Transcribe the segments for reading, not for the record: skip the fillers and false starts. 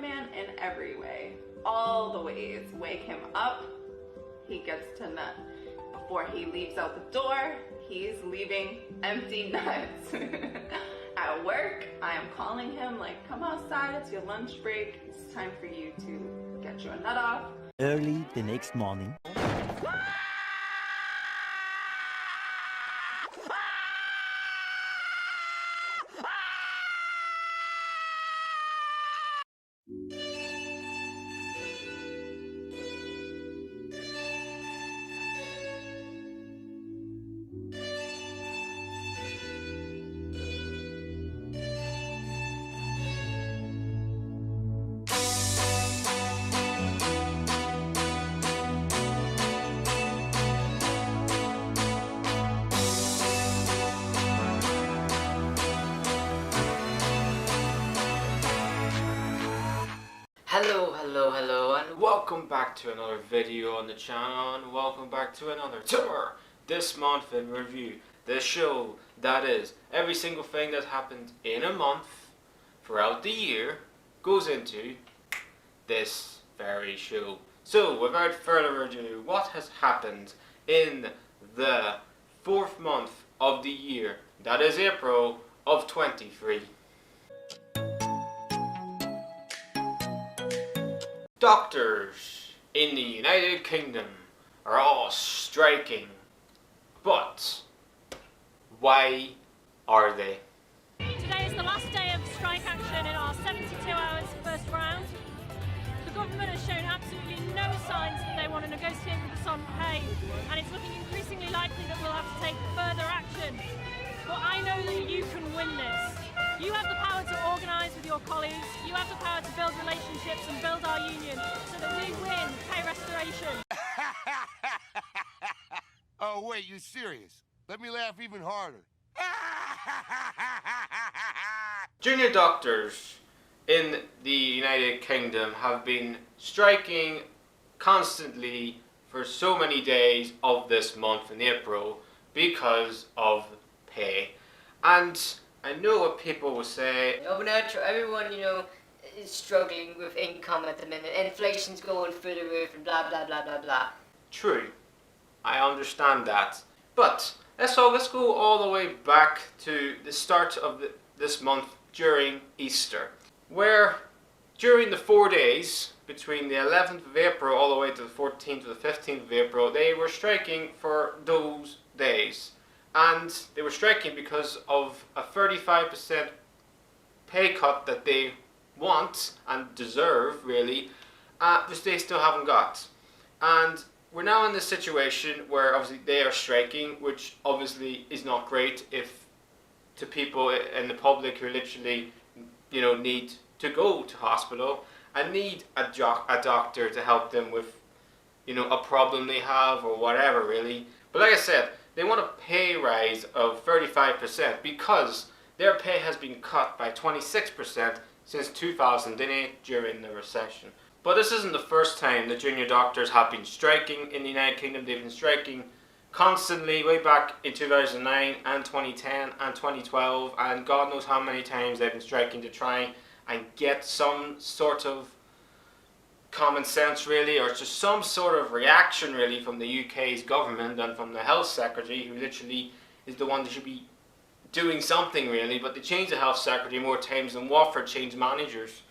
man in every way. All the ways. Wake him up. He gets to nut. Before he leaves out the door, he's leaving empty nuts. At work, I am calling him like, come outside, it's your lunch break. It's time for you to get your nut off. Early the next morning. Hello, and welcome back to another video on the channel, and welcome back to another TMIR This Month In Review. The show that is every single thing that happened in a month throughout the year goes into this very show. So without further ado, what has happened in the fourth month of the year, that is April of 23. Doctors in the United Kingdom are all striking, but why are they? Today is the last day of strike action in our 72 hours first round. The government has shown absolutely no signs that they want to negotiate with us on pay, and it's looking increasingly likely that we'll have to take further action. But I know that you can win this. You have the power to organise with your colleagues, you have the power to build relationships and build our union so that we win pay restoration. Oh wait, you serious? Let me laugh even harder. Junior doctors in the United Kingdom have been striking constantly for so many days of this month in April because of pay. And I know what people will say. No, but not true. Everyone, is struggling with income at the minute. Inflation's going through the roof and blah, blah, blah, blah, blah. True. I understand that. But let's go all the way back to the start of this month during Easter, where during the 4 days between the 11th of April all the way to the 14th to the 15th of April, they were striking for those days. And they were striking because of a 35% pay cut that they want and deserve, really, which they still haven't got. And we're now in this situation where obviously they are striking, which obviously is not great to people in the public who literally, need to go to hospital and need a doctor to help them with, a problem they have or whatever, really. But like I said, they want a pay rise of 35% because their pay has been cut by 26% since 2008 during the recession. But this isn't the first time the junior doctors have been striking in the United Kingdom. They've been striking constantly way back in 2009 and 2010 and 2012, and God knows how many times they've been striking to try and get some sort of common sense, really, or just some sort of reaction, really, from the UK's government and from the health secretary, who literally is the one that should be doing something, really. But they changed the health secretary more times than Watford changed managers.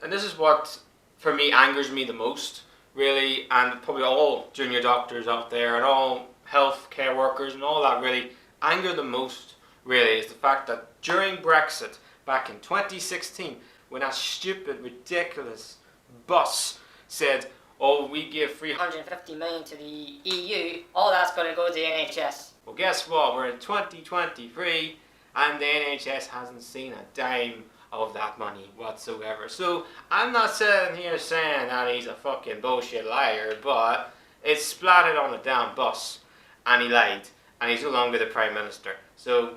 And this is what, for me, angers me the most, really, and probably all junior doctors out there and all health care workers and all that, really, anger the most, really, is the fact that during Brexit, back in 2016, when that stupid, ridiculous boss said, oh, we give 350 million to the EU, all that's going to go to the NHS. Well, guess what? We're in 2023 and the NHS hasn't seen a dime of that money whatsoever. So I'm not sitting here saying that he's a fucking bullshit liar, but it's splattered on a damn bus and he lied and he's no longer the Prime Minister. So,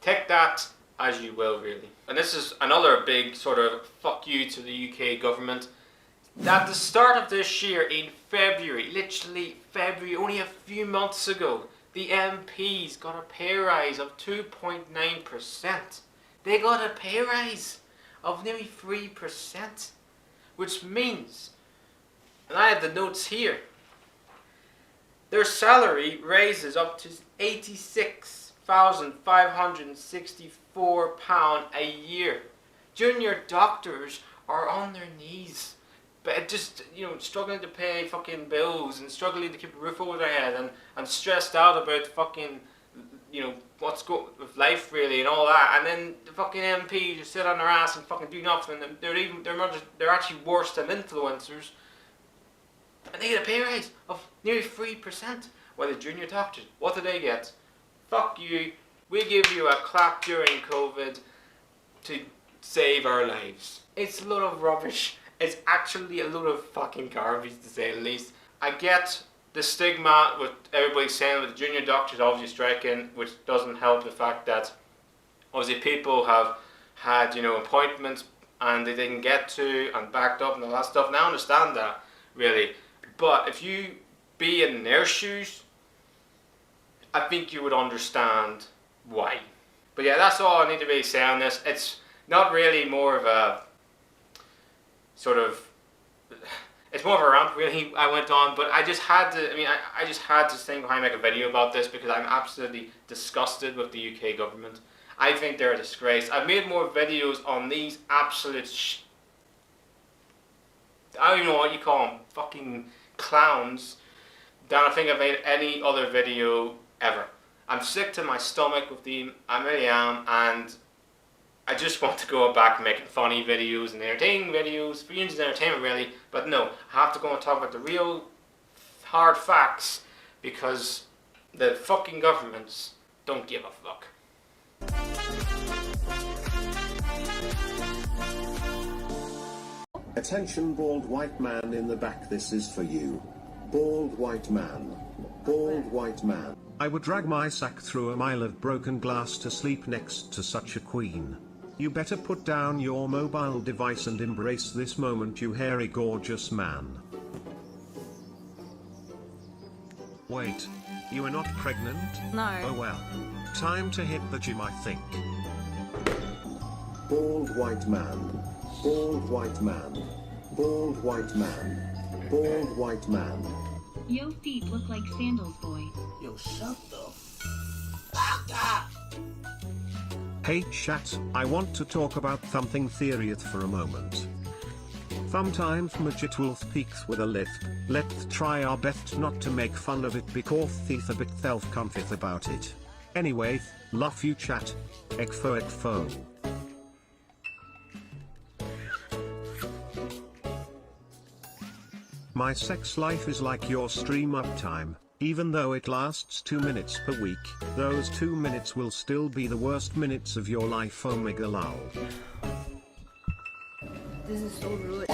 take that as you will, really. And this is another big sort of fuck you to the UK government. At the start of this year, in February, literally February, only a few months ago, the MPs got a pay rise of 2.9%. they got a pay rise of nearly 3%, which means, and I have the notes here, their salary raises up to £86,564 a year. Junior doctors are on their knees, but just, struggling to pay fucking bills and struggling to keep a roof over their head and stressed out about fucking, what's going with life really and all that. And then the fucking MP just sit on their ass and fucking do nothing. And they're actually worse than influencers. And they get a pay raise of nearly 3%. While the junior doctors, what do they get? Fuck you. We give you a clap during COVID to save our lives. It's a lot of rubbish. It's actually a lot of fucking garbage, to say the least. I get the stigma with everybody saying that the junior doctors obviously striking, which doesn't help the fact that obviously people have had, appointments and they didn't get to and backed up and all that stuff. And I understand that, really. But if you be in their shoes, I think you would understand why. But yeah, that's all I need to really say on this. It's not really more of a it's more of a rant really I went on, but I just had to, I just had to think behind make a video about this because I'm absolutely disgusted with the UK government. I think they're a disgrace. I've made more videos on these absolute I don't even know what you call them, fucking clowns, than I think I've made any other video ever. I'm sick to my stomach with them, I really am, and I just want to go back making funny videos and entertaining videos for you and entertainment really, but no, I have to go and talk about the real hard facts because the fucking governments don't give a fuck. Attention bald white man in the back, this is for you. Bald white man. Bald white man. I would drag my sack through a mile of broken glass to sleep next to such a queen. You better put down your mobile device and embrace this moment, you hairy gorgeous man. Wait, you are not pregnant? No. Oh well. Time to hit the gym, I think. Bald white man. Bald white man. Bald white man. Bald white man. Yo feet look like sandals, boy. Yo, shut the fuck up! Hey chat, I want to talk about thumping theory for a moment. Sometimes Midget Wolf peaks with a lift. Let's try our best not to make fun of it because he's a bit self-conscious about it. Anyway, love you chat. Expo. My sex life is like your stream uptime. Even though it lasts 2 minutes per week, those 2 minutes will still be the worst minutes of your life. Omega lol. This is so rude.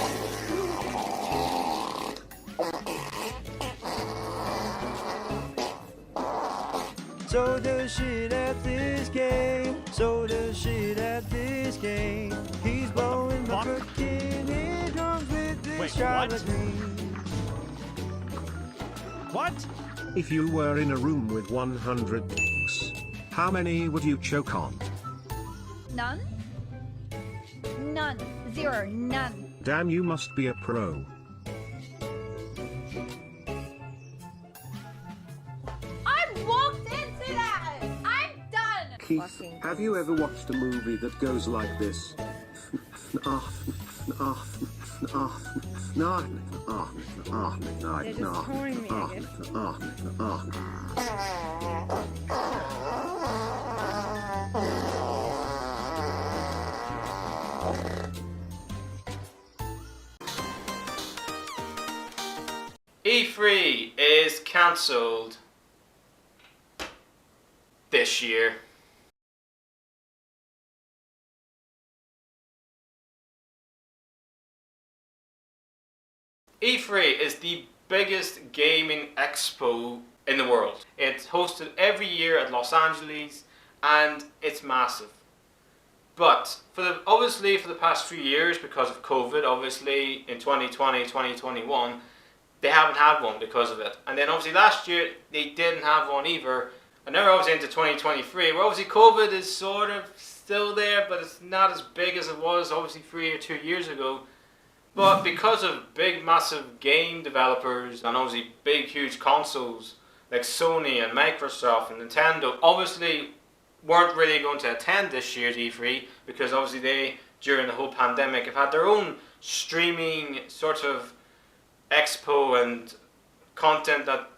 So does shit at this game. So does shit at this game. He's blowing the frickin' eardrums with this charlatan. What? If you were in a room with 100 dicks, how many would you choke on? None? None. Zero. None. Damn, you must be a pro. I walked into that! I'm done! Keith, have you ever watched a movie that goes like this? They're just touring me, I E3 is cancelled this year. E3 is the biggest gaming expo in the world. It's hosted every year at Los Angeles and it's massive. But obviously for the past few years, because of COVID, obviously in 2020, 2021, they haven't had one because of it. And then obviously last year they didn't have one either. And now we're obviously into 2023, where obviously COVID is sort of still there, but it's not as big as it was obviously 3 or 2 years ago. But because of big massive game developers and obviously big huge consoles like Sony and Microsoft and Nintendo obviously weren't really going to attend this year's E3 because obviously they, during the whole pandemic, have had their own streaming sort of expo and content that,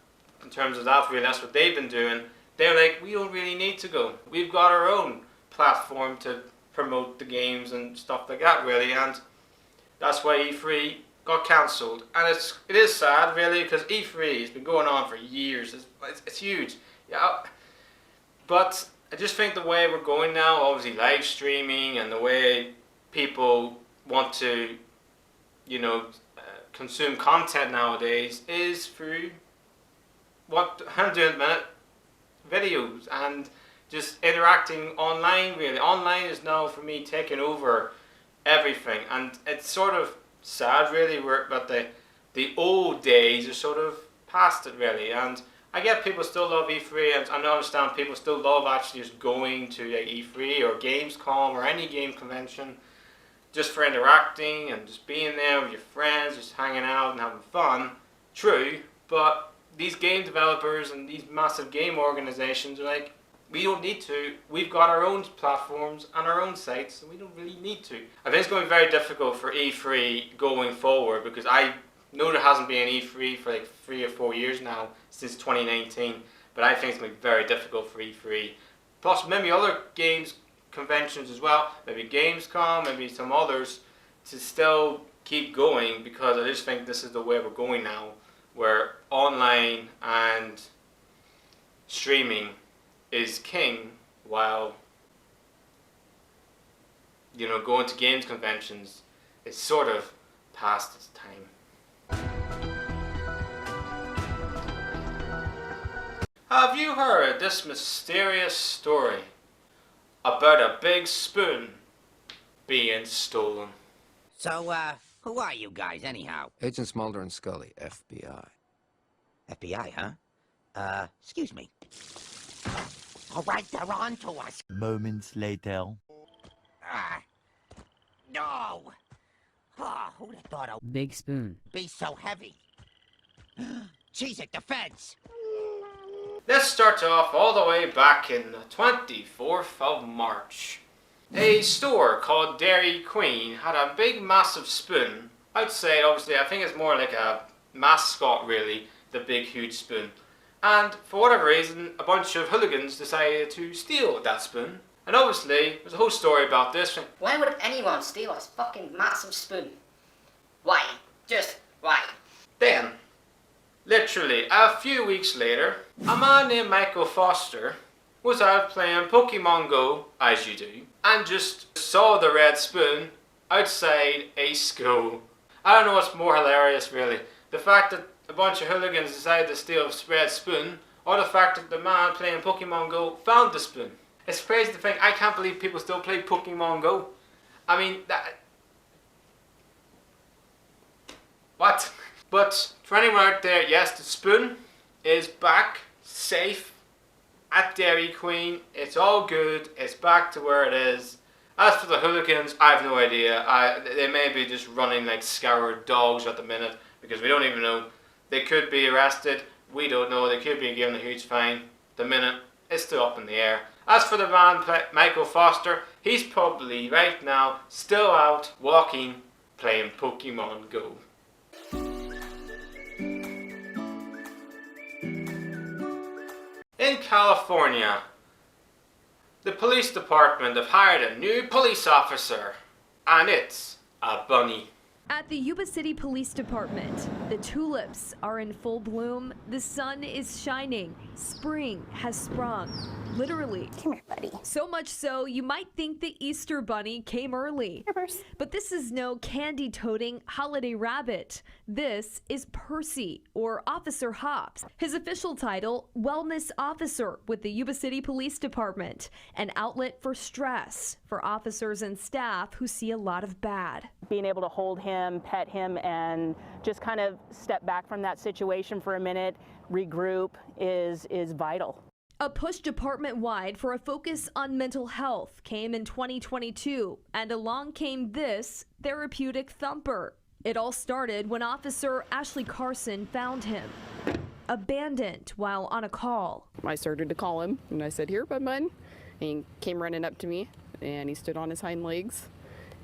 in terms of that, really, that's what they've been doing. They're like, we don't really need to go. We've got our own platform to promote the games and stuff like that, really, and that's why E3 got cancelled. And it is sad, really, because E3 has been going on for years. It's huge. Yeah, but I just think the way we're going now, obviously live streaming and the way people want to, you know, consume content nowadays is through what I'm doing at the minute, videos and just interacting online, really. Online is now, for me, taking over everything, and it's sort of sad, really, but the old days are sort of past it, really. And I get people still love E3, and I understand people still love actually just going to like E3 or Gamescom or any game convention just for interacting and just being there with your friends, just hanging out and having fun. True, but these game developers and these massive game organizations are like, we don't need to. We've got our own platforms and our own sites, and we don't really need to. I think it's going to be very difficult for E3 going forward because I know there hasn't been an E3 for like 3 or 4 years now, since 2019, but I think it's going to be very difficult for E3. Plus maybe other games conventions as well, maybe Gamescom, maybe some others, to still keep going, because I just think this is the way we're going now, where online and streaming is king, while, you know, going to games conventions is sort of past its time. Have you heard this mysterious story about a big spoon being stolen? So, who are you guys, anyhow? Agents Mulder and Scully, FBI. FBI, huh? Excuse me. All right, they're on to us. Moments later. No! Oh, who'd have thought a big spoon be so heavy? Cheese it, the feds! Let's start off all the way back in the 24th of March. A store called Dairy Queen had a big massive spoon. Outside, obviously, I think it's more like a mascot, really, the big huge spoon. And for whatever reason, a bunch of hooligans decided to steal that spoon. And obviously, there's a whole story about this. Why would anyone steal a fucking massive spoon? Why? Just why? Then, literally a few weeks later, a man named Michael Foster was out playing Pokemon Go, as you do, and just saw the red spoon outside a school. I don't know what's more hilarious, really. The fact that a bunch of hooligans decided to steal a red spoon, or the fact that the man playing Pokemon Go found the spoon. It's crazy to think, I can't believe people still play Pokemon Go. I mean, what? But for anyone out there, yes, the spoon is back, safe, at Dairy Queen. It's all good, it's back to where it is. As for the hooligans, I have no idea. They may be just running like scoured dogs at the minute, because we don't even know. They could be arrested, we don't know. They could be given a huge fine. The minute, it's still up in the air. As for the man, Michael Foster, he's probably right now still out walking, playing Pokemon Go. In California, the police department have hired a new police officer, and it's a bunny. At the Yuba City Police Department, the tulips are in full bloom, the sun is shining, spring has sprung. Literally. Come here, buddy. So much so, you might think the Easter Bunny came early. But this is no candy-toting holiday rabbit. This is Percy, or Officer Hops. His official title, Wellness Officer with the Yuba City Police Department, an outlet for stress for officers and staff who see a lot of bad. Being able to hold him, pet him, and just kind of step back from that situation for a minute, regroup is vital. A push department-wide for a focus on mental health came in 2022, and along came this therapeutic thumper. It all started when Officer Ashley Carson found him abandoned while on a call. I started to call him, and I said, "Here, bud." And he came running up to me, and he stood on his hind legs,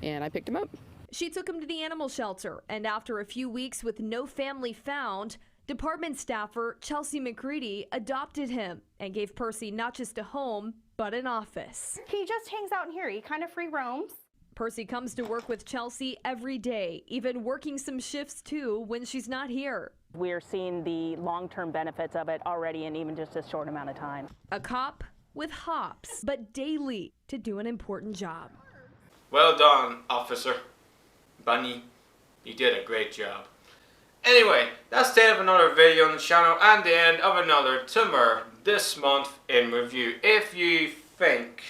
and I picked him up. She took him to the animal shelter, and after a few weeks with no family found, department staffer Chelsea McCready adopted him and gave Percy not just a home, but an office. He just hangs out in here. He kind of free roams. Percy comes to work with Chelsea every day, even working some shifts too when she's not here. We're seeing the long-term benefits of it already in even just a short amount of time. A cop with hops, but daily to do an important job. Well done, Officer Bunny. You did a great job. Anyway, that's the end of another video on the channel and the end of another TMIR This Month In review. If you think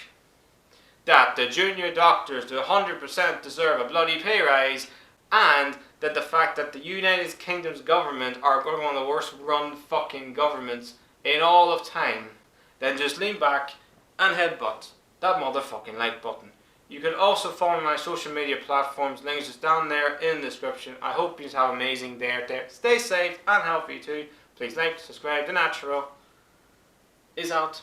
that the junior doctors do 100% deserve a bloody pay rise, and that the fact that the United Kingdom's government are one of the worst run fucking governments in all of time, then just lean back and headbutt that motherfucking like button. You can also follow my social media platforms, links is down there in the description. I hope you have an amazing day out there. Stay safe and healthy too. Please like, subscribe, the natural is out.